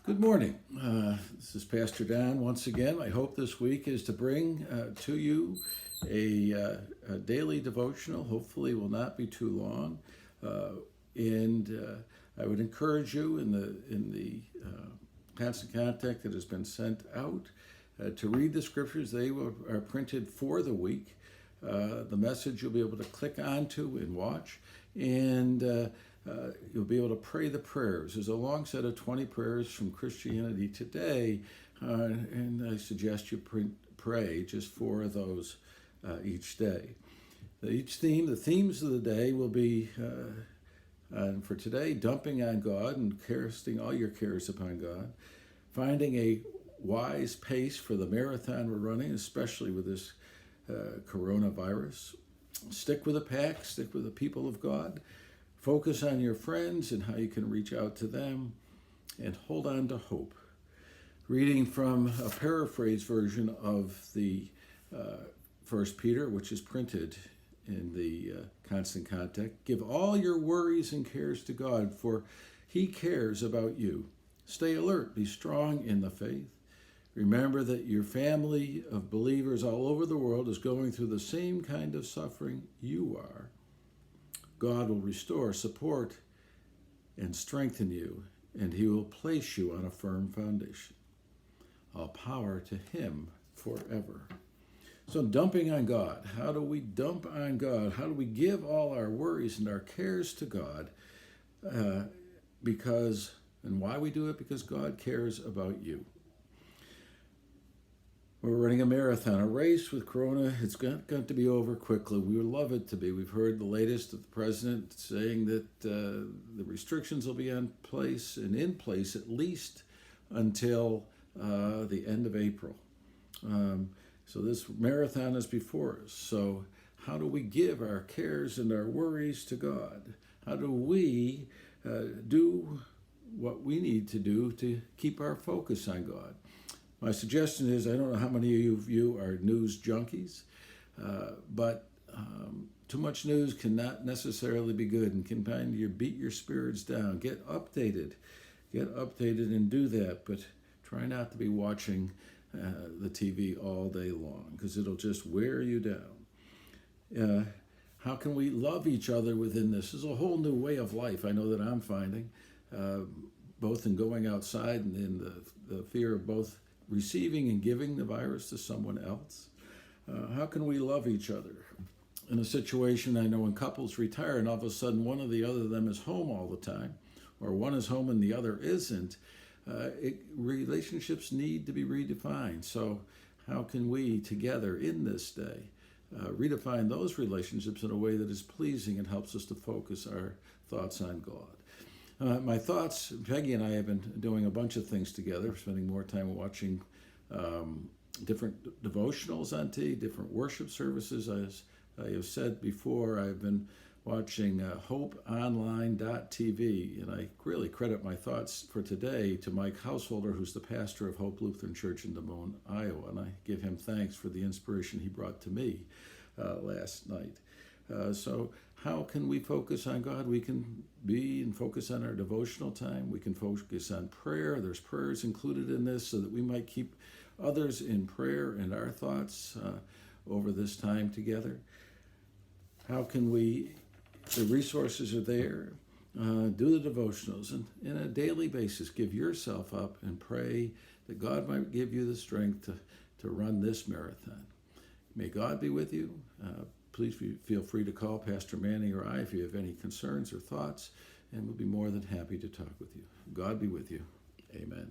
Good morning. This is Pastor Don once again. My hope this week is to bring to you a daily devotional. Hopefully, will not be too long, and I would encourage you in the constant contact that has been sent out to read the scriptures. They are printed for the week. The message you'll be able to click onto and watch, and you'll be able to pray the prayers. There's a long set of 20 prayers from Christianity Today, and I suggest you pray just 4 of those each day. The themes of the day will be, for today, dumping on God and casting all your cares upon God, finding a wise pace for the marathon we're running, especially with this coronavirus. Stick with the pack, stick with the people of God. Focus on your friends and how you can reach out to them, and hold on to hope. Reading from a paraphrase version of the 1 Peter, which is printed in the Constant Contact. Give all your worries and cares to God, for He cares about you. Stay alert, be strong in the faith. Remember that your family of believers all over the world is going through the same kind of suffering you are. God will restore, support, and strengthen you, and He will place you on a firm foundation. All power to Him forever. So dumping on God. How do we dump on God? How do we give all our worries and our cares to God? And why we do it? Because God cares about you. We're running a marathon, a race with Corona. It's got to be over quickly. We would love it to be. We've heard the latest of the president saying that the restrictions will be in place at least until the end of April. So this marathon is before us. So how do we give our cares and our worries to God? How do we do what we need to do to keep our focus on God? My suggestion is, I don't know how many of you are news junkies, but too much news cannot necessarily be good and can kind of beat your spirits down. Get updated and do that, but try not to be watching the TV all day long, because it'll just wear you down. How can we love each other within this? This is a whole new way of life, I know that I'm finding, both in going outside and in the fear of both receiving and giving the virus to someone else. How can we love each other? In a situation, I know when couples retire and all of a sudden one or the other of them is home all the time, or one is home and the other isn't, relationships need to be redefined. So how can we together in this day redefine those relationships in a way that is pleasing and helps us to focus our thoughts on God? My thoughts, Peggy and I have been doing a bunch of things together, spending more time watching different devotionals on TV, different worship services. As I have said before, I've been watching hopeonline.tv, and I really credit my thoughts for today to Mike Householder, who's the pastor of Hope Lutheran Church in Des Moines, Iowa, and I give him thanks for the inspiration he brought to me last night. So how can we focus on God? We can be and focus on our devotional time. We can focus on prayer. There's prayers included in this so that we might keep others in prayer and our thoughts over this time together. How can we, the resources are there, do the devotionals, and on a daily basis give yourself up and pray that God might give you the strength to run this marathon. May God be with you. Please feel free to call Pastor Manny or I if you have any concerns or thoughts, and we'll be more than happy to talk with you. God be with you. Amen.